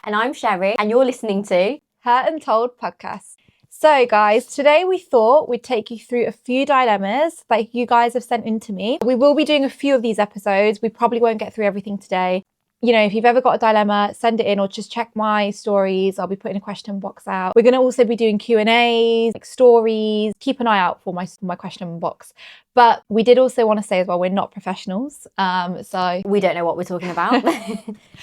And I'm Cheri, and you're listening to Hurt and Told podcast. So guys, today we thought we'd take you through a few dilemmas that you guys have sent in to me. We will be doing a few of these episodes. We probably won't get through everything today. You know, if you've ever got a dilemma, send it in or just check my stories. I'll be putting a question box out. We're going to also be doing Q&As, like stories. Keep an eye out for my question box. But we did also want to say as well, we're not professionals. So we don't know what we're talking about.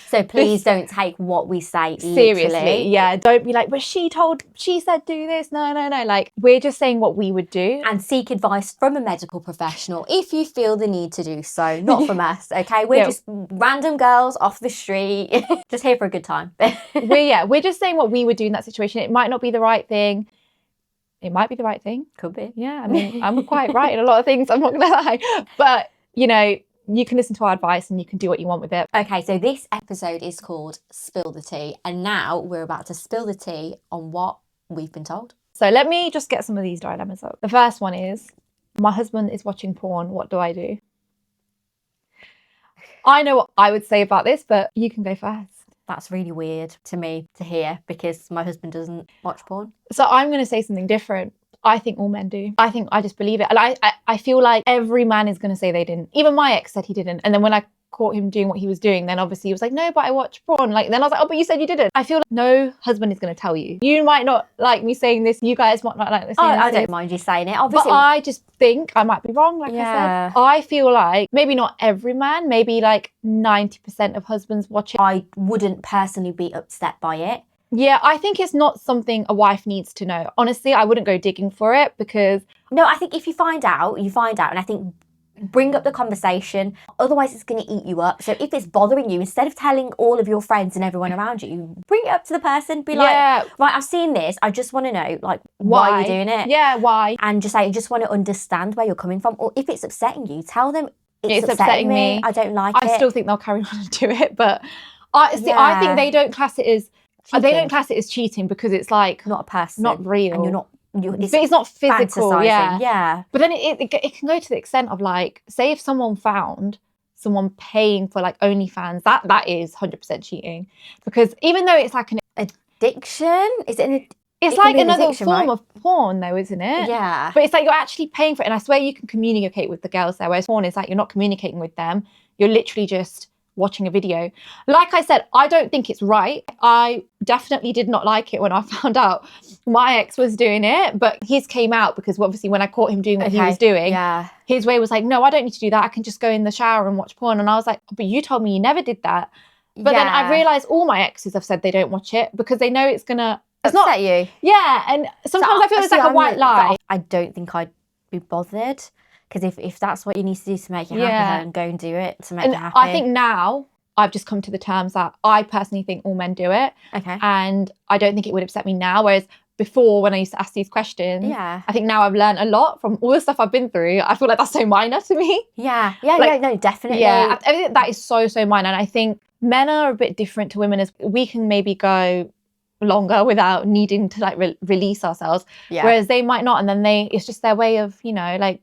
So please don't take what we say seriously. literally. Yeah, don't be like, but she said do this. No. Like, we're just saying what we would do. And seek advice from a medical professional if you feel the need to do so. Not from us, okay? We're just random girls off the street, just here for a good time. We're just saying what we would do in that situation. It might not be the right thing. It might be the right thing. Could be. Yeah, I mean, I'm quite right in a lot of things, I'm not going to lie. But, you know, you can listen to our advice and you can do what you want with it. Okay, so this episode is called Spill the Tea. And now we're about to spill the tea on what we've been told. So let me just get some of these dilemmas up. The first one is, my husband is watching porn. What do I do? I know what I would say about this, but you can go first. That's really weird to me to hear because my husband doesn't watch porn. So I'm going to say something different. I think all men do. I just believe it. And I feel like every man is going to say they didn't. Even my ex said he didn't. And then when I caught him doing what he was doing, then obviously he was like, no, but I watch porn. Like, then I was like, oh, but you said you didn't. I feel like no husband is going to tell you. You might not like me saying this. You guys might not like this. I don't mind you saying it, obviously. But I just think I might be wrong, like I said. I feel like maybe not every man, maybe like 90% of husbands watch it. I wouldn't personally be upset by it. Yeah, I think it's not something a wife needs to know. Honestly, I wouldn't go digging for it because... No, I think if you find out, you find out. And I think bring up the conversation. Otherwise, it's going to eat you up. So if it's bothering you, instead of telling all of your friends and everyone around you, bring it up to the person. Be like, right, I've seen this. I just want to know, like, why you're doing it. Yeah, why? And just say, I just want to understand where you're coming from. Or if it's upsetting you, tell them it's upsetting me. I don't like it. I still think they'll carry on and do it. But I think they don't class it as... cheating. They don't class it as cheating because it's like... not a person. Not real. And you're not... it's not physical, yeah. But then it can go to the extent of like, say if someone found someone paying for like OnlyFans, that is 100% cheating. Because even though it's like an addiction, it's like another form of porn though, isn't it? Yeah. But it's like you're actually paying for it. And I swear you can communicate with the girls there, whereas porn is like you're not communicating with them. You're literally just watching a video. Like I said, I don't think it's right. I definitely did not like it when I found out my ex was doing it, but his came out because obviously when I caught him doing what he was doing, his way was like, no, I don't need to do that. I can just go in the shower and watch porn. And I was like, but you told me you never did that. But then I realized all my exes have said they don't watch it because they know it's gonna upset you. Yeah, and sometimes I feel it's like a white lie. I don't think I'd be bothered. Because if that's what you need to do to make you happy, then go and do it to make you happy. I think now I've just come to the terms that I personally think all men do it. Okay. And I don't think it would upset me now. Whereas before, when I used to ask these questions, I think now I've learned a lot from all the stuff I've been through. I feel like that's so minor to me. Yeah, no, definitely. Yeah, I think that is so minor. And I think men are a bit different to women as we can maybe go longer without needing to like release ourselves. Yeah. Whereas they might not. And then it's just their way of, you know, like,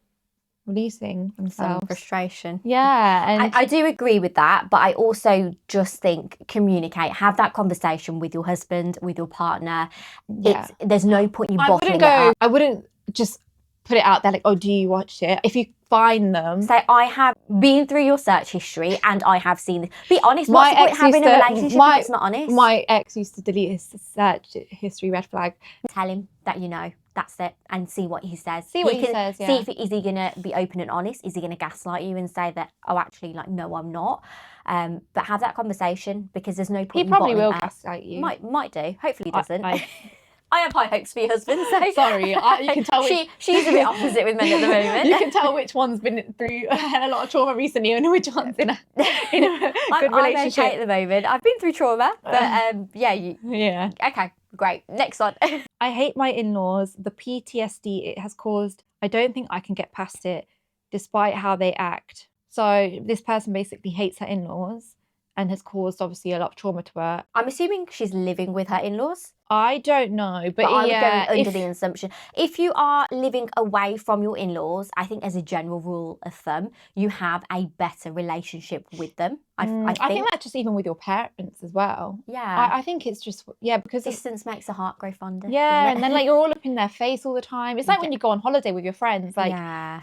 releasing themselves. Some frustration. Yeah. And I do agree with that, but I also just think communicate, have that conversation with your husband, with your partner. There's no point you bottling it up. I wouldn't just put it out there like, oh, do you watch it? If you find them. Say, I have been through your search history and I have seen this. Be honest, what's the point of having a relationship if it's not honest? My ex used to delete his search history red flag. Tell him that you know. That's it, and see what he says. See what he says, yeah. See is he going to be open and honest? Is he going to gaslight you and say that, oh, actually, like, no, I'm not? But have that conversation because there's no point. He probably will gaslight you. Might do. Hopefully he doesn't. I have high hopes for your husband. So sorry, you can tell. She's a bit opposite with men at the moment. You can tell which one's been through a lot of trauma recently and which one's in a good relationship. I'm okay at the moment. I've been through trauma, but yeah. Okay, great. Next one. I hate my in-laws. The PTSD it has caused. I don't think I can get past it, despite how they act. So this person basically hates her in-laws and has caused obviously a lot of trauma to her. I'm assuming she's living with her in-laws. I don't know, but I would yeah, go under the assumption. If you are living away from your in-laws, I think as a general rule of thumb, you have a better relationship with them. I think that's just even with your parents as well. Yeah. I think it's just, because distance makes the heart grow fonder. Yeah, and then like you're all up in their face all the time. It's like when you go on holiday with your friends, like,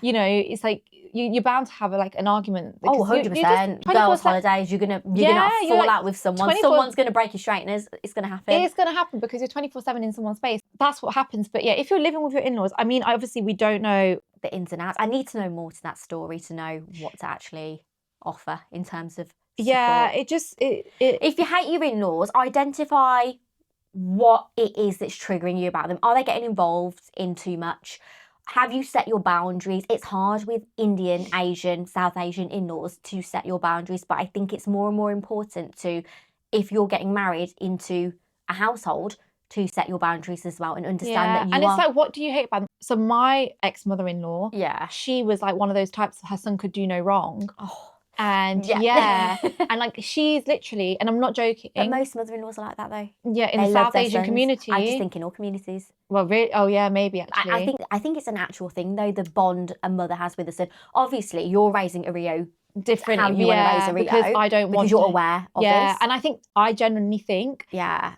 you know, it's like you're bound to have an argument. 100%. Girls' holidays, you're gonna fall out with someone. Someone's gonna break your straighteners. It's gonna happen. It's gonna happen because you're 24/7 in someone's space. That's what happens. But yeah, if you're living with your in-laws, I mean, obviously we don't know the ins and outs. I need to know more to that story to know what to actually offer in terms of support. Yeah, if you hate your in-laws, identify what it is that's triggering you about them. Are they getting involved in too much? Have you set your boundaries? It's hard with Indian, Asian, South Asian in-laws to set your boundaries, but I think it's more and more important to, if you're getting married into a household, to set your boundaries as well and understand that you and it's like, what do you hate about them? So my ex-mother-in-law, she was like one of those types her son could do no wrong. And and like she's literally, and I'm not joking. But most mother-in-laws are like that though. Yeah, in the South Asian community. I just think in all communities. Well, really? Oh yeah, maybe actually. I think it's a natural thing though, the bond a mother has with a son. Obviously, you're raising a Rio different how you want to raise a Rio because I don't want because you're aware of this. And I genuinely think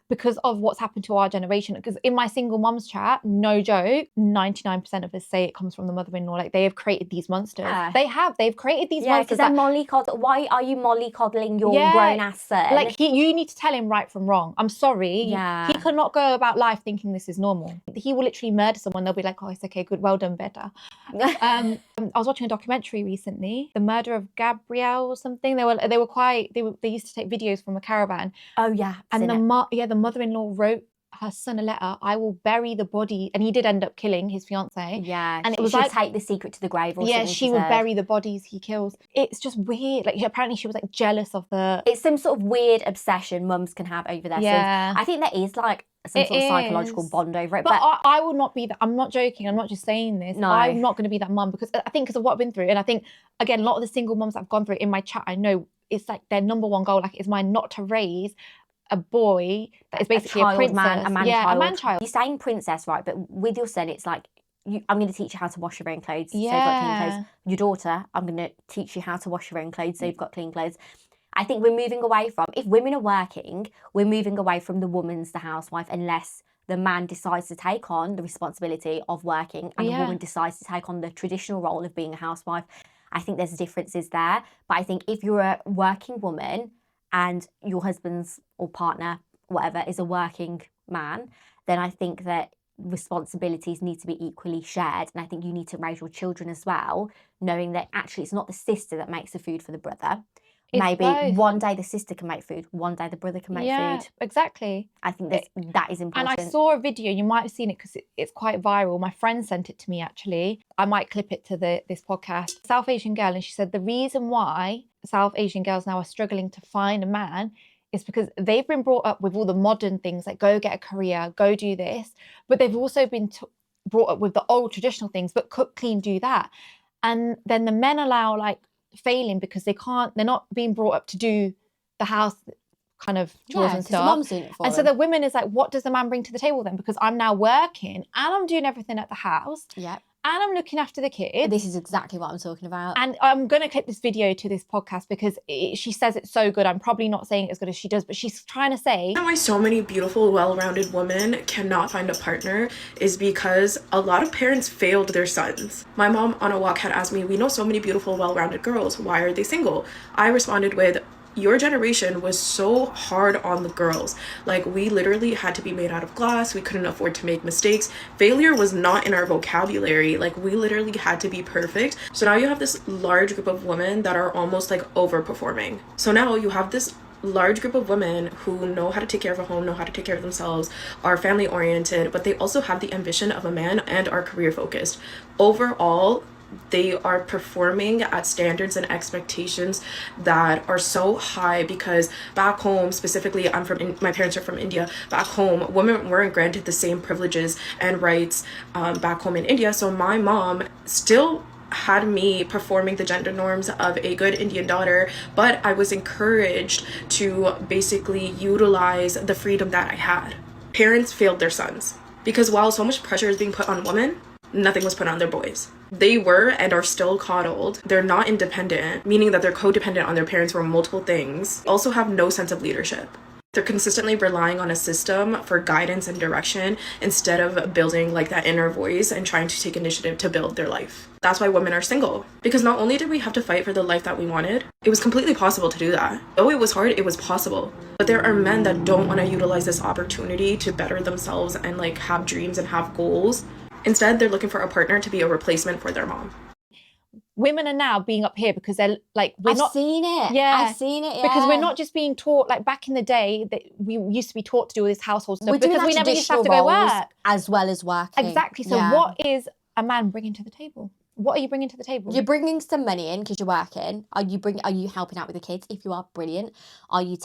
because of what's happened to our generation, because in my single mums chat, no joke, 99% of us say it comes from the mother-in-law. Like they have created these monsters. They've created these monsters. Because why are you mollycoddling your grown ass son? Like you need to tell him right from wrong. I'm sorry. He cannot go about life thinking this is normal. He will literally murder someone. They'll be like, oh, it's okay, good, well done, better. I was watching a documentary recently, the murder of Gabrielle or something. They used to take videos from a caravan. Oh yeah. And the mother-in-law wrote her son a letter, I will bury the body, and he did end up killing his fiance. Yeah. And it was like take the secret to the grave or something. Yeah, she would bury the bodies he kills. It's just weird. Like apparently she was like jealous of it's some sort of weird obsession mums can have over their sons. I think there is like some sort of psychological bond over it. But I will not be that. I'm not joking. I'm not just saying this. No. I'm not going to be that mum because I think because of what I've been through. And I think, again, a lot of the single mums I've gone through in my chat, I know it's like their number one goal, like it's mine not to raise a boy that is basically a princess. A man-child. You're saying princess, right? But with your son, it's like, I'm going to teach you how to wash your own clothes so you've got clean clothes. Your daughter, I'm going to teach you how to wash your own clothes so you've got clean clothes. I think we're moving away from, if women are working, we're moving away from the woman's the housewife unless the man decides to take on the responsibility of working and the woman decides to take on the traditional role of being a housewife. I think there's differences there. But I think if you're a working woman and your husband's or partner, whatever, is a working man, then I think that responsibilities need to be equally shared. And I think you need to raise your children as well, knowing that actually it's not the sister that makes the food for the brother. Maybe one day the sister can make food, one day the brother can make food. Exactly. I think that is important. And I saw a video, you might have seen it because it's quite viral. My friend sent it to me actually. I might clip it to this podcast. South Asian girl, and she said the reason why South Asian girls now are struggling to find a man is because they've been brought up with all the modern things like go get a career, go do this, but they've also been brought up with the old traditional things, but cook, clean, do that. And then the men allow like failing because they're not being brought up to do the house kind of chores and stuff. Mom's doing it for and so the women is like, what does the man bring to the table then? Because I'm now working and I'm doing everything at the house. Yep. And I'm looking after the kids. This is exactly what I'm talking about. And I'm going to clip this video to this podcast because she says it's so good. I'm probably not saying it as good as she does, but she's trying to say... Why so many beautiful, well-rounded women cannot find a partner is because a lot of parents failed their sons. My mom on a walk had asked me, we know so many beautiful, well-rounded girls. Why are they single? I responded with, your generation was so hard on the girls. Like, we literally had to be made out of glass. We couldn't afford to make mistakes. Failure was not in our vocabulary. Like, we literally had to be perfect. So now you have this large group of women that are almost like overperforming. So now you have this large group of women who know how to take care of a home, know how to take care of themselves, are family oriented, but they also have the ambition of a man and are career focused. Overall, they are performing at standards and expectations that are so high because back home, specifically, my parents are from India. Back home, women weren't granted the same privileges and rights back home in India. So my mom still had me performing the gender norms of a good Indian daughter, but I was encouraged to basically utilize the freedom that I had. Parents failed their sons. Because while so much pressure is being put on women, nothing was put on their boys. They were and are still coddled. They're not independent, meaning that they're codependent on their parents for multiple things. Also have no sense of leadership. They're consistently relying on a system for guidance and direction instead of building like that inner voice and trying to take initiative to build their life. That's why women are single. Because not only did we have to fight for the life that we wanted, it was completely possible to do that. Though it was hard, it was possible. But there are men that don't want to utilize this opportunity to better themselves and like have dreams and have goals. Instead, they're looking for a partner to be a replacement for their mom. Women are now being up here because they're like, I've seen it. Yeah. I've seen it, yeah. Because we're not just being taught, like back in the day, that we used to be taught to do all this household stuff because we never used to have to go work. As well as working. Exactly. So what is a man bringing to the table? What are you bringing to the table? You're bringing some money in because you're working. Are you helping out with the kids? If you are, brilliant. Are you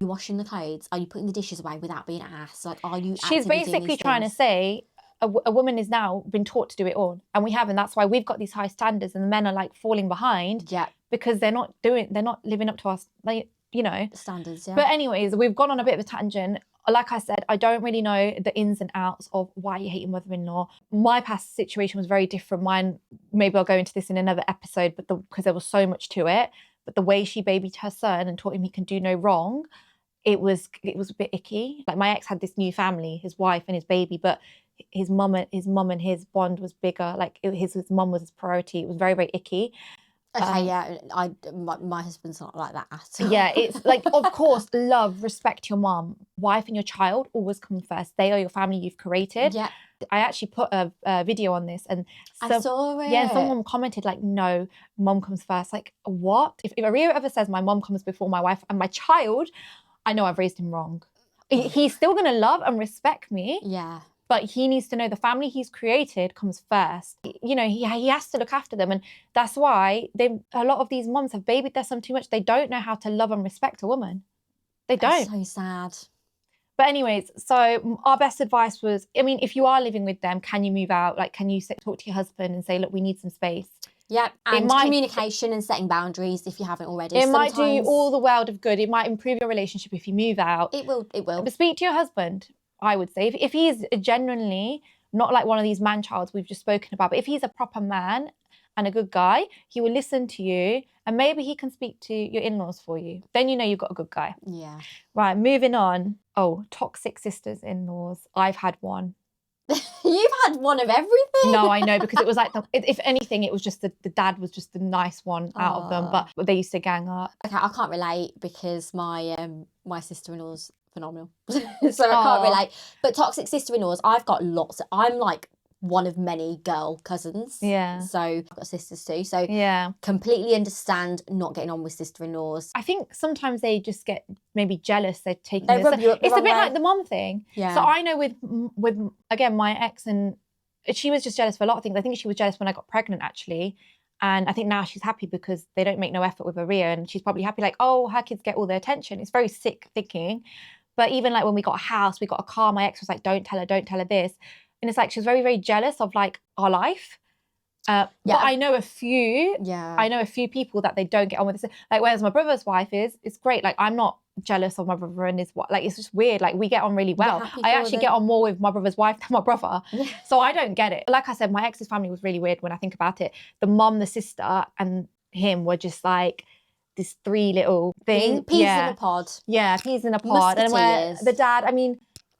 washing the clothes? Are you putting the dishes away without being asked? Like, are you She's basically trying to say a woman is now been taught to do it all, and we haven't. That's why we've got these high standards, and the men are like falling behind. Yeah, because they're not living up to us, like, you know, standards. Yeah. But anyways, we've gone on a bit of a tangent. Like I said, I don't really know the ins and outs of why you hate your mother-in-law. My past situation was very different. Mine, maybe I'll go into this in another episode, but because there was so much to it. But the way she babied her son and taught him he can do no wrong, it was a bit icky. Like, my ex had this new family, his wife and his baby, but his mum and his bond was bigger. Like, his mum was his priority. It was very, very icky. Okay, yeah, my husband's not like that at all. Yeah, it's like, of course, love, respect your mom. Wife and your child always come first. They are your family you've created. Yeah. I actually put a video on this, and I saw it. Yeah, and someone commented like, no, mom comes first. Like, what? If Aria ever says my mom comes before my wife and my child, I know I've raised him wrong. He's still going to love and respect me. Yeah. But he needs to know the family he's created comes first. You know, he has to look after them. And that's why a lot of these moms have babied their son too much. They don't know how to love and respect a woman. They don't. That's so sad. But anyways, so our best advice was, I mean, if you are living with them, can you move out? Like, can you talk to your husband and say, look, we need some space? Yeah, and communication and setting boundaries if you haven't already. It might do you all the world of good. It might improve your relationship if you move out. It will. But speak to your husband. I would say if he's genuinely not like one of these man-childs we've just spoken about, but if he's a proper man and a good guy, he will listen to you, and maybe he can speak to your in-laws for you. Then you know you've got a good guy. Yeah. Right, moving on. Oh, toxic sisters-in-laws. I've had one. You've had one of everything. No, I know, because it was like, if anything, it was just the dad was just the nice one out of them, but they used to gang up. Okay, I can't relate because my sister-in-law's phenomenal. So I can't relate. But toxic sister-in-laws, I've got lots. I'm like one of many girl cousins. Yeah. So I've got sisters too. So yeah, completely understand not getting on with sister-in-laws. I think sometimes they just get maybe jealous. They're taking They rub you up the It's a wrong bit way. like the mom thing. Yeah. So I know with again my ex, and she was just jealous for a lot of things. I think she was jealous when I got pregnant actually. And I think now she's happy because they don't make no effort with Aria, and she's probably happy like, oh, her kids get all the attention. It's very sick thinking. But even like when we got a house, we got a car, my ex was like, don't tell her this. And it's like, she was very, very jealous of like our life. But I know a few people that they don't get on with this. Like, whereas my brother's wife it's great. Like, I'm not jealous of my brother and his wife. Like, it's just weird. Like, we get on really well. I actually get on more with my brother's wife than my brother. Yeah. So I don't get it. Like I said, my ex's family was really weird when I think about it. The mom, the sister, and him were just like this three little thing. Peas in a pod. Yeah, peas in a pod. And where the dad, I mean,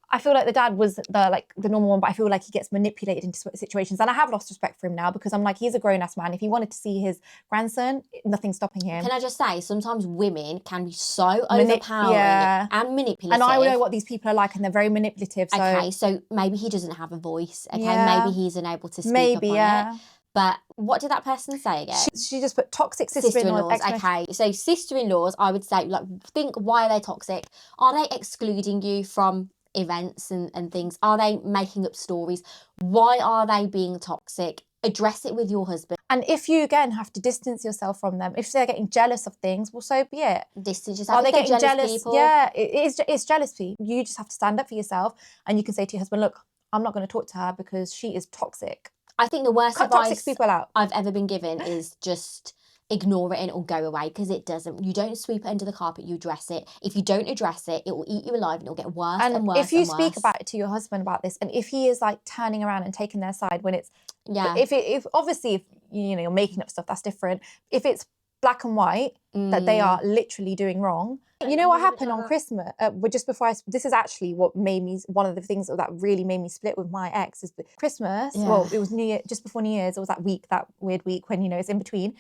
I feel like the dad was the normal one, but I feel like he gets manipulated into situations. And I have lost respect for him now because I'm like, he's a grown-ass man. If he wanted to see his grandson, nothing's stopping him. Can I just say, sometimes women can be so overpowering and manipulative. And I know what these people are like, and they're very manipulative. So. Okay, so maybe he doesn't have a voice. Okay, maybe he's unable to speak up on it. But what did that person say again? She just put toxic sister-in-laws. Okay, so sister-in-laws, I would say, like, think, why are they toxic? Are they excluding you from events and things? Are they making up stories? Why are they being toxic? Address it with your husband. And if you, again, have to distance yourself from them, if they're getting jealous of things, well, so be it. Distance yourself. Are they getting jealous? People? Yeah, it's jealousy. You just have to stand up for yourself, and you can say to your husband, look, I'm not going to talk to her because she is toxic. I think the worst Cut advice toxic people out. I've ever been given is just ignore it and it'll go away, because it doesn't. You don't sweep it under the carpet, you address it. If you don't address it, it will eat you alive and it'll get worse and worse. If you and speak worse. about it to your husband about this, and if he is like turning around and taking their side when it's, yeah, if obviously if you know you're making up stuff, that's different. If it's black and white that they are literally doing wrong. You know what happened on Christmas? Just before this is actually what made me, one of the things that really made me split with my ex is Christmas. Yeah. Well, it was New Year, just before New Year's. It was that week, that weird week when, you know, it's in between.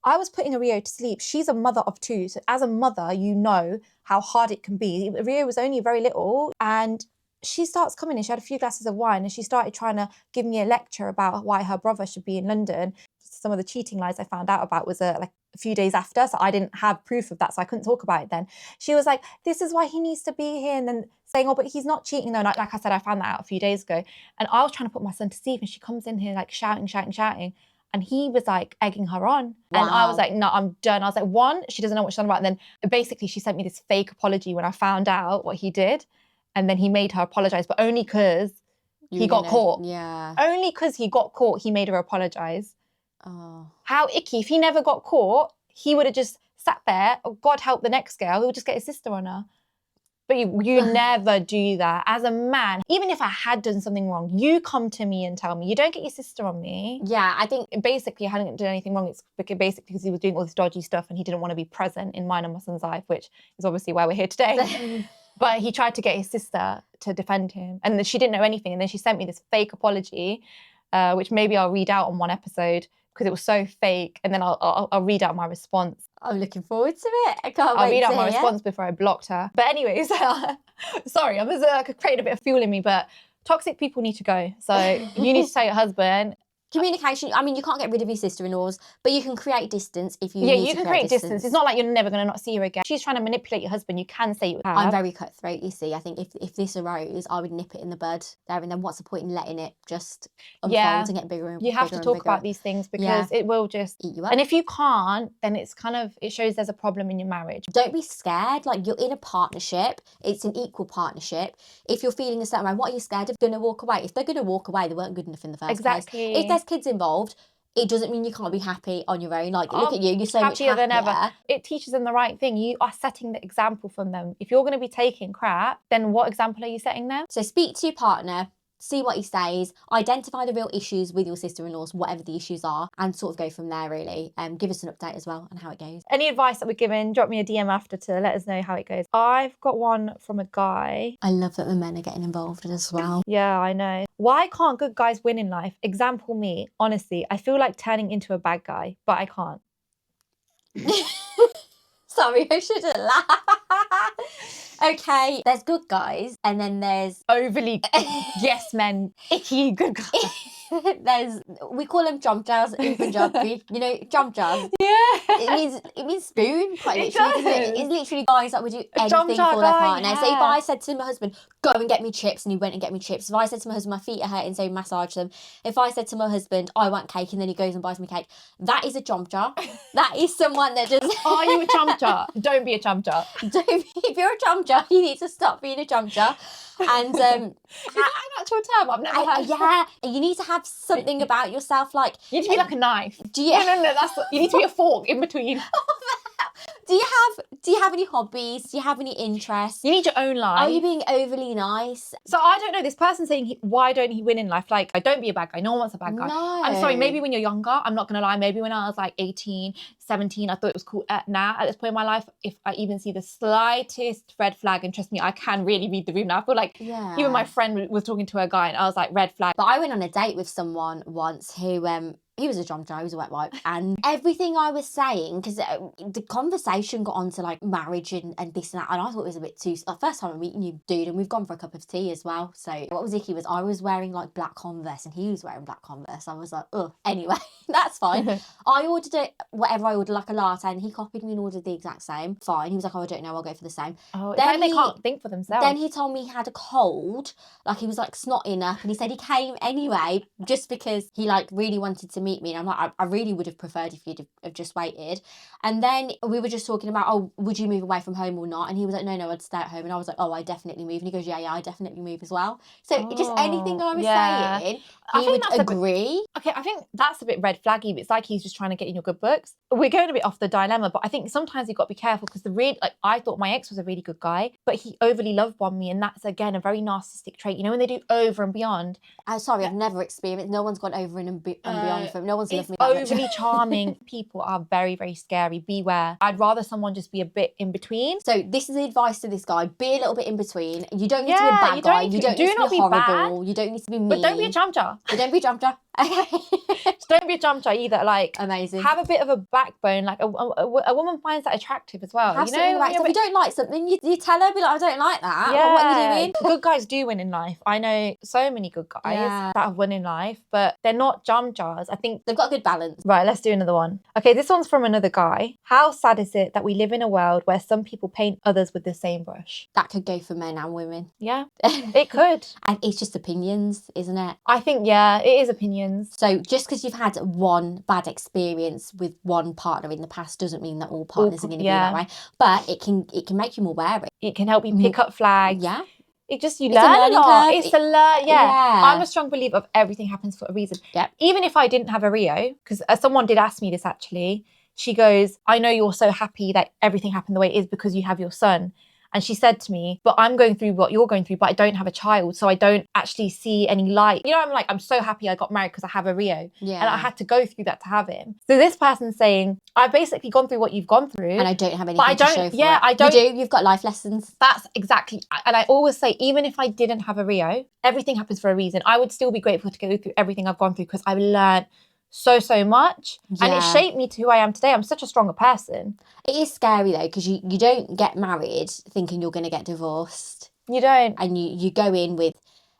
I was putting Rio to sleep. She's a mother of two. So as a mother, you know how hard it can be. Rio was only very little, and she starts coming in. She had a few glasses of wine and she started trying to give me a lecture about why her brother should be in London. Some of the cheating lies I found out about was like a few days after, so I didn't have proof of that, so I couldn't talk about it then. She was like, this is why he needs to be here, and then saying, oh, but he's not cheating though. Like I said, I found that out a few days ago, and I was trying to put my son to sleep, and she comes in here like shouting, and he was like egging her on. Wow. And I was like, no, I'm done. I was like, one, she doesn't know what she's on about, and then basically she sent me this fake apology when I found out what he did, and then he made her apologize, but only because he got caught. Yeah. Only because he got caught, he made her apologize. Oh. How icky. If he never got caught, he would have just sat there. Oh, God help the next girl. He would just get his sister on her. But you never do that. As a man, even if I had done something wrong, you come to me and tell me. You don't get your sister on me. Yeah, I think basically I hadn't done anything wrong. It's basically because he was doing all this dodgy stuff and he didn't want to be present in mine and my son's life, which is obviously why we're here today. But he tried to get his sister to defend him, and then she didn't know anything. And then she sent me this fake apology, which maybe I'll read out on one episode, because it was so fake, and then I'll read out my response. I'm looking forward to it. I can't wait. I'll read out my response before I blocked her. But anyways, sorry, I'm just creating a bit of fuel in me, but toxic people need to go. So you need to tell your husband. Communication, I mean, you can't get rid of your sister-in-laws, but you can create distance if you Yeah, need you to can create distance. It's not like you're never going to not see her again. She's trying to manipulate your husband. You can say you have. I'm very cutthroat, you see. I think if this arose, I would nip it in the bud there, and then what's the point in letting it just unfold and get bigger and bigger? You have to talk about these things, because it will just eat you up. And if you can't, then it's it shows there's a problem in your marriage. Don't be scared. Like, you're in a partnership. It's an equal partnership. If you're feeling a certain way, what are you scared of? Going to walk away? If they're going to walk away, they weren't good enough in the first place. If there's kids involved, it doesn't mean you can't be happy on your own. Like, look at you, you're so much happier than ever. It teaches them the right thing. You are setting the example from them. If you're going to be taking crap, then what example are you setting them? So speak to your partner, see what he says, identify the real issues with your sister-in-laws, whatever the issues are, and sort of go from there, really. Give us an update as well on how it goes. Any advice that we're given, drop me a DM after to let us know how it goes. I've got one from a guy. I love that the men are getting involved as well. Yeah, I know. Why can't good guys win in life? Example me. Honestly, I feel like turning into a bad guy, but I can't. Sorry, I shouldn't laugh. Okay, there's good guys, and then there's overly yes men, icky good guys. We call them jomjas in Punjabi. You know, jomjas. Yeah. It means spoon, quite literally, doesn't it? It's literally guys that would do anything for their partner. Yeah. So if I said to my husband, go and get me chips, and he went and get me chips. If I said to my husband, my feet are hurting, so he massage them. If I said to my husband, I want cake, and then he goes and buys me cake, that is a jomja. That is someone that just... Are you a jomja? Don't be a jomja. If you're a jomja, you need to stop being a jomja. And is that an actual term? I've never heard. Yeah, you need to have something about yourself, like you need to be like a knife. Do you? No, you need to be a fork in between. Do you have any hobbies? Do you have any interests? You need your own life. Are you being overly nice? So I don't know, this person saying, why don't he win in life? Like, don't be a bad guy. No one wants a bad guy. No. I'm sorry, maybe when you're younger, I'm not going to lie, maybe when I was like 18, 17, I thought it was cool. Now, at this point in my life, if I even see the slightest red flag, and trust me, I can really read the room now. I feel like even my friend was talking to a guy and I was like, red flag. But I went on a date with someone once who... he was a jomja, he was a wet wipe, and everything I was saying, because the conversation got on to like marriage and this and that, and I thought it was a bit too... First time I'm meeting you, dude, and we've gone for a cup of tea as well. So what was icky was I was wearing like black Converse and he was wearing black Converse. I was like, ugh. Anyway, that's fine. I ordered whatever I ordered, like a latte, and he copied me and ordered the exact same. Fine. He was like, oh, I don't know, I'll go for the same. Oh, then they can't think for themselves. Then he told me he had a cold, like he was like snotting up, and he said he came anyway just because he like really wanted to meet me. And I'm like, I really would have preferred if you'd have just waited. And then we were just talking about, oh, would you move away from home or not? And he was like, no, I'd stay at home. And I was like, oh, I definitely move. And he goes, yeah, I definitely move as well. So just anything I was saying, he would agree. Okay, I think that's a bit red flaggy, but it's like he's just trying to get in your good books. We're going a bit off the dilemma, but I think sometimes you've got to be careful because I thought my ex was a really good guy, but he overly love bombed me, and that's again a very narcissistic trait. You know, when they do over and beyond. I'm sorry, I've never experienced. No one's gone over and beyond for him. No one's loved me that much. Overly charming people are very, very scary. Beware. I'd rather someone just be a bit in between. So this is the advice to this guy: be a little bit in between. You don't need to be a bad guy. You don't need to be horrible. You don't need to be mean. But don't be a chamcha. But don't be a chamcha. Don't be a chamcha either. Like, amazing. Have a bit of a backbone. Like a woman finds that attractive as well. Absolutely, you know, right. So if you don't like something, you tell her, be like, I don't like that. Yeah. What are you doing? Good guys do win in life. I know so many good guys that have won in life, but they're not chamchas. I think they've got a good balance. Right, let's do another one. Okay, this one's from another guy. How sad is it that we live in a world where some people paint others with the same brush? That could go for men and women. Yeah, it could. And it's just opinions, isn't it? I think, yeah, it is opinions. So just because you've had one bad experience with one partner in the past doesn't mean that all partners are going to be that way. But it can make you more wary. It can help you pick up flags. Yeah. It just, you learn a lot. It's a learn. Yeah. I'm a strong believer of everything happens for a reason. Yep. Even if I didn't have a Rio, because someone did ask me this actually, she goes, I know you're so happy that everything happened the way it is because you have your son. And she said to me, but I'm going through what you're going through, but I don't have a child. So I don't actually see any light. You know, I'm so happy I got married because I have a Rio. Yeah. And I had to go through that to have him. So this person's saying, I've basically gone through what you've gone through. And I don't have anything to show for it. I don't. You do. You've got life lessons. That's exactly. And I always say, even if I didn't have a Rio, everything happens for a reason. I would still be grateful to go through everything I've gone through because I've learned so much. And it shaped me to who I am today. I'm such a stronger person. It is scary though, because you don't get married thinking you're going to get divorced. You don't. And you go in with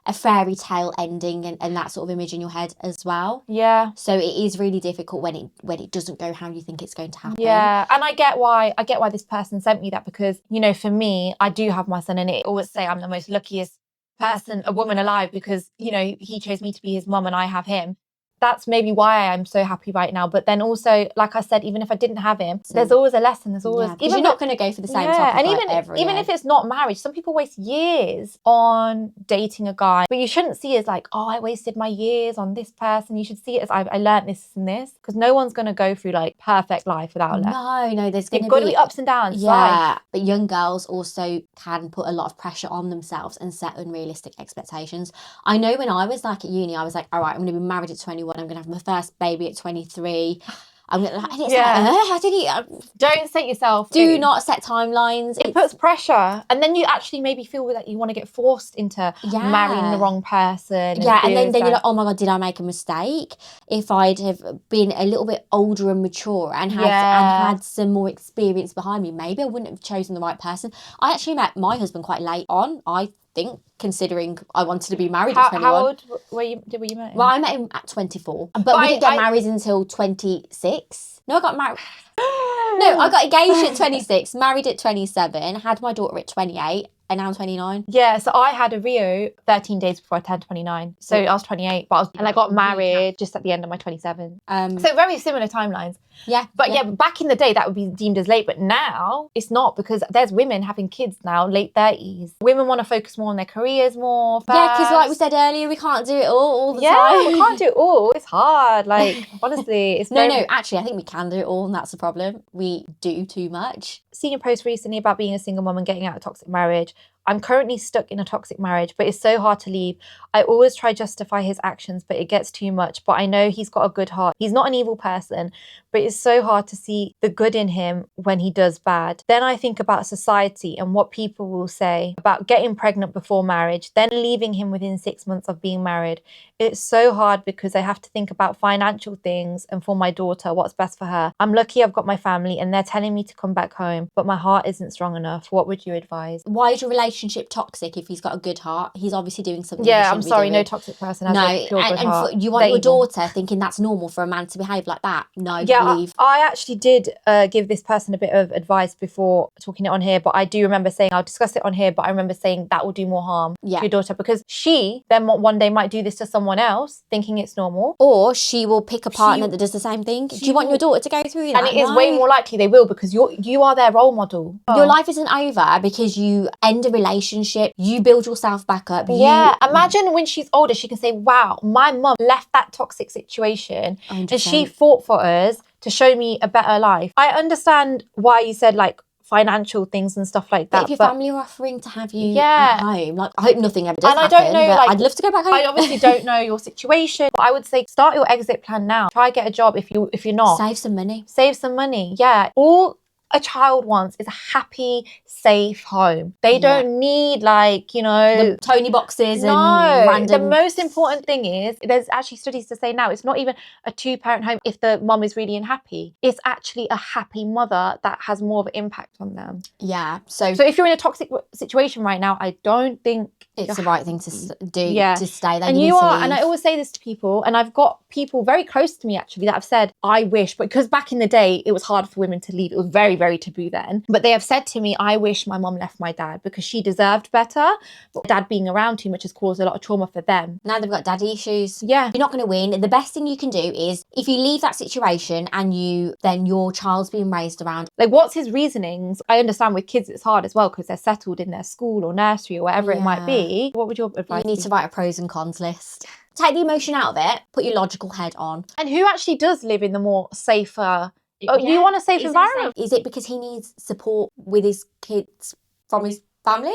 a fairy tale ending and that sort of image in your head as well. Yeah. So it is really difficult when it doesn't go how you think it's going to happen. Yeah. And I get why this person sent me that because, you know, for me, I do have my son and it always say I'm the most luckiest person, a woman alive because, you know, he chose me to be his mum and I have him. That's maybe why I'm so happy right now. But then also, like I said, even if I didn't have him, there's always a lesson. There's always even you're not going to go for the same topic and even if it's not marriage, some people waste years on dating a guy. But you shouldn't see it as like, oh, I wasted my years on this person. You should see it as I learned this and this because no one's going to go through like perfect life without love. No, there's going to be ups and downs. Yeah, but young girls also can put a lot of pressure on themselves and set unrealistic expectations. I know when I was like at uni, I was like, all right, I'm going to be married at 21. I'm going to have my first baby at 23. I'm going to, and it's how did you? Don't set yourself. Do not set timelines. It puts pressure. And then you actually maybe feel that you want to get forced into marrying the wrong person. Yeah, and then you're like, oh my God, did I make a mistake? If I'd have been a little bit older and mature and had some more experience behind me, maybe I wouldn't have chosen the right person. I actually met my husband quite late on, I think, considering I wanted to be married at 21. How old were you met him? Well, I met him at 24. But we didn't get married until 26. No, I got married. No, I got engaged at 26, married at 27, had my daughter at 28, and now I'm 29. Yeah, so I had a Rio 13 days before I turned 29. So I was 28, and I got married just at the end of my 27. So very similar timelines. Yeah. But back in the day, that would be deemed as late. But now it's not because there's women having kids now, late 30s. Women want to focus more on their careers more. First. Yeah, because like we said earlier, we can't do it all the time. Yeah, we can't do it all. It's hard. Like, honestly, it's No, actually, I think we can do it all, and that's the problem. We do too much. Seen a post recently about being a single mum and getting out of a toxic marriage. I'm currently stuck in a toxic marriage, but it's so hard to leave. I always try to justify his actions, but it gets too much. But I know he's got a good heart. He's not an evil person, but it's so hard to see the good in him when he does bad. Then I think about society and what people will say about getting pregnant before marriage, then leaving him within 6 months of being married. It's so hard because I have to think about financial things and for my daughter, what's best for her. I'm lucky I've got my family and they're telling me to come back home, but my heart isn't strong enough. What would you advise? Why is your relationship relationship toxic if he's got a good heart. He's obviously doing something. Yeah, I'm sorry, no toxic person has a pure good heart. You want your daughter thinking that's normal for a man to behave like that? No, leave. I actually did give this person a bit of advice before talking it on here, but I do remember saying, I'll discuss it on here, but I remember saying that will do more harm to your daughter, because she then one day might do this to someone else thinking it's normal. Or she will pick a partner that does the same thing. Do you want your daughter to go through that? And it is way more likely they will, because you are their role model. Your life isn't over because you end a relationship. You build yourself back up. Imagine when she's older, she can say, wow, my mum left that toxic situation 100%. and she fought for us to show me a better life. I understand why you said like financial things and stuff like that. But if your family are offering to have you at home, like, I hope nothing ever does happen. And I don't know, like, I'd love to go back home. I obviously don't know your situation, but I would say start your exit plan now. Try get a job if you're not. Save some money. Save some money. Yeah. All a child wants is a happy, safe home. They don't need, like, you know, the Tony boxes and random. The most important thing is, there's actually studies to say now, it's not even a 2-parent home if the mum is really unhappy. It's actually a happy mother that has more of an impact on them. Yeah. So if you're in a toxic situation right now, I don't think it's the right thing to do to stay there. And you are, and I always say this to people, and I've got people very close to me actually that have said, I wish, because back in the day, it was hard for women to leave. It was very, very taboo then. But they have said to me, I wish my mum left my dad because she deserved better. But dad being around too much has caused a lot of trauma for them. Now they've got daddy issues. Yeah. You're not going to win. The best thing you can do is if you leave that situation and then your child's being raised around. Like, what's his reasonings? I understand with kids it's hard as well because they're settled in their school or nursery or whatever it might be. What would your advice be? You need to write a pros and cons list. Take the emotion out of it. Put your logical head on. And who actually does live in the more safer... you want a safe environment? Is it because he needs support with his kids from his family?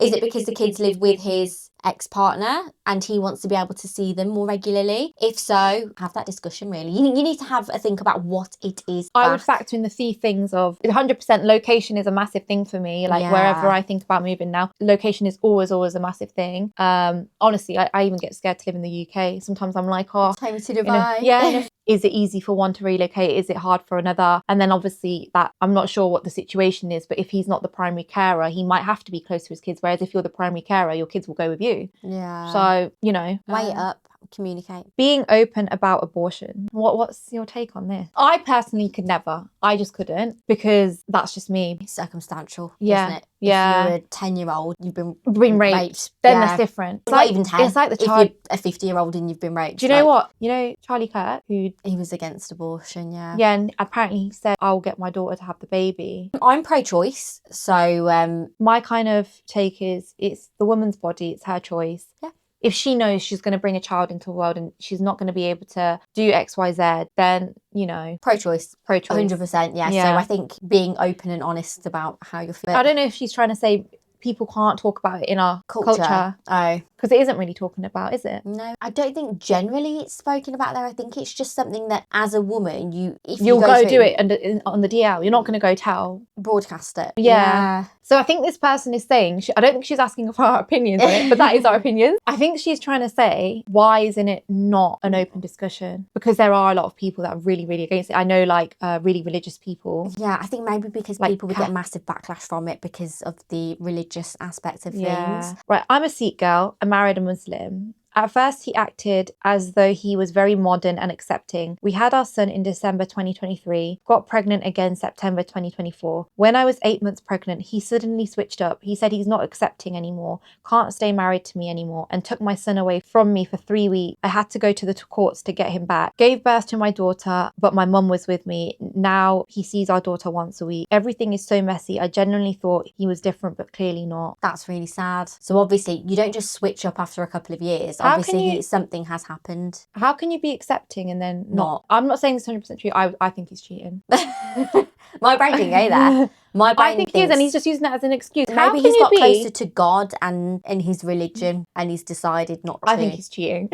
Is it because the kids live with his ex-partner and he wants to be able to see them more regularly? If so, have that discussion really. You need to have a think about what it is. I would factor in the few things of 100% location is a massive thing for me. Like wherever I think about moving now, location is always a massive thing. Honestly, I even get scared to live in the UK. Sometimes I'm like, take me to Dubai. Is it easy for one to relocate? Is it hard for another? And then obviously that I'm not sure what the situation is, but if he's not the primary carer, he might have to be close to his kids. Whereas if you're the primary carer, your kids will go with you. Yeah. So, you know. Weigh it up. Communicate. Being open about abortion. What's your take on this? I personally could never. I just couldn't, because that's just me. It's circumstantial, isn't it? Yeah. If you're a 10-year-old, you've been raped. Then that's different. It's not even 10. It's like the child. If you're a 50-year-old and you've been raped. Do you know what? You know Charlie Kirk, he was against abortion, yeah. Yeah, and apparently he said, I'll get my daughter to have the baby. I'm pro-choice, so... my kind of take is, it's the woman's body, it's her choice. Yeah. If she knows she's going to bring a child into the world and she's not going to be able to do X, Y, Z, then, you know. Pro-choice. 100%, yeah. So I think being open and honest about how you're feeling. I don't know if she's trying to say people can't talk about it in our culture. Oh. Because it isn't really talking about, is it? No, I don't think generally it's spoken about there. I think it's just something that as a woman, you'll go do it on the DL. You're not going to go tell. Broadcast it. Yeah. So I think this person is saying, I don't think she's asking for our opinions on it, but that is our opinion. I think she's trying to say, why isn't it not an open discussion? Because there are a lot of people that are really, really against it. I know, like, really religious people. Yeah, I think maybe because people would get massive backlash from it because of the religious aspect of things. Right, I'm a Sikh girl, married a Muslim. At first, he acted as though he was very modern and accepting. We had our son in December 2023, got pregnant again September 2024. When I was 8 months pregnant, he suddenly switched up. He said he's not accepting anymore, can't stay married to me anymore, and took my son away from me for 3 weeks. I had to go to the courts to get him back. Gave birth to my daughter, but my mum was with me. Now he sees our daughter once a week. Everything is so messy. I genuinely thought he was different, but clearly not. That's really sad. So obviously, you don't just switch up after a couple of years. Obviously, something has happened. How can you be accepting and then not? I'm not saying it's 100% true. I think he's cheating. My brain didn't go there. I think he is, and he's just using that as an excuse. Maybe he's got closer to God and his religion, and he's decided not to. I think he's cheating.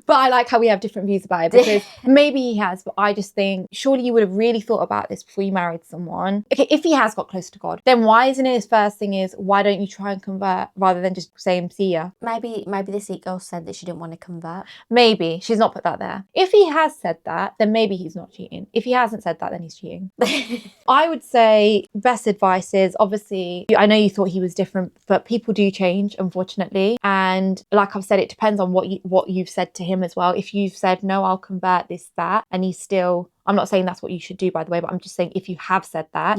But I like how we have different views about it, because maybe he has, but I just think surely you would have really thought about this before you married someone. Okay, if he has got close to God, then why isn't it his first thing is, why don't you try and convert rather than just saying see ya? Maybe this girl said that she didn't want to convert. Maybe she's not put that there. If he has said that, then maybe he's not cheating. If he hasn't said that, then he's cheating. I would say best advice is, obviously, I know you thought he was different, but people do change, unfortunately. And like I've said, it depends on what you've said to him as well. If you've said, no, I'll convert this, that, and he's still, I'm not saying that's what you should do, by the way, but I'm just saying if you have said that,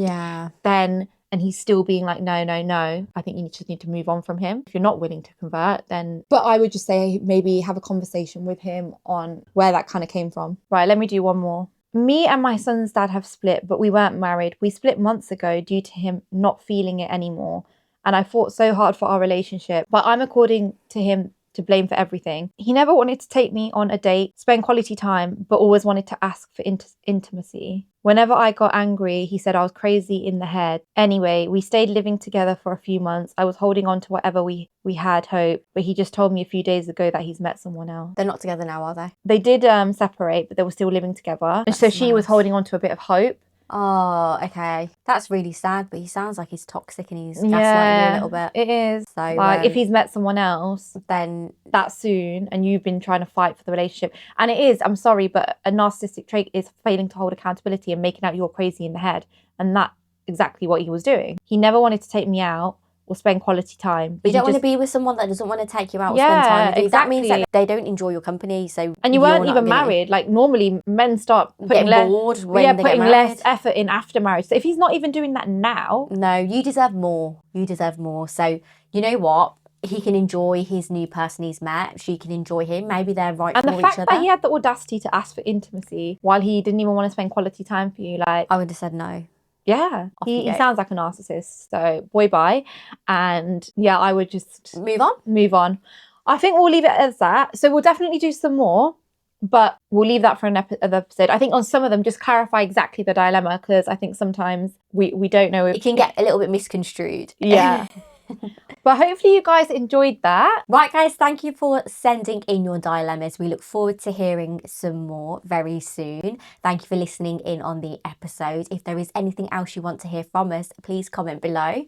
then, and he's still being like, no, I think you just need to move on from him. If you're not willing to convert, then, but I would just say maybe have a conversation with him on where that kind of came from. Right, let me do one more. Me and my son's dad have split, but we weren't married. We split months ago due to him not feeling it anymore. And I fought so hard for our relationship, but I'm, according to him, to blame for everything. He never wanted to take me on a date, spend quality time, but always wanted to ask for intimacy. Whenever I got angry, he said I was crazy in the head. Anyway, we stayed living together for a few months. I was holding on to whatever we had hope, but he just told me a few days ago that he's met someone else. They're not together now, are they? They did separate, but they were still living together. And so she was holding on to a bit of hope. Oh, okay. That's really sad, but he sounds like he's toxic and he's gaslighting you a little bit. It is. So, like, if he's met someone else then that soon and you've been trying to fight for the relationship, and it is, I'm sorry, but a narcissistic trait is failing to hold accountability and making out you're crazy in the head. And that's exactly what he was doing. He never wanted to take me out or spend quality time. But you don't want to be with someone that doesn't want to take you out or spend time with you. Exactly. That means that they don't enjoy your company. So and you weren't even married. Like, normally men start putting bored when they putting get less effort in after marriage. So if he's not even doing that now, no, you deserve more. You deserve more. So you know what? He can enjoy his new person he's met. She can enjoy him. Maybe they're right for each other. And the fact that he had the audacity to ask for intimacy while he didn't even want to spend quality time for you, like, I would have said no. Yeah, he sounds like a narcissist. So boy, bye. And yeah, I would just move on. I think we'll leave it as that. So we'll definitely do some more, but we'll leave that for another episode. I think on some of them, just clarify exactly the dilemma, because I think sometimes we don't know if it can get a little bit misconstrued. Yeah. But hopefully you guys enjoyed that. Right, guys, thank you for sending in your dilemmas. We look forward to hearing some more very soon. Thank you for listening in on the episode. If there is anything else you want to hear from us, please comment below.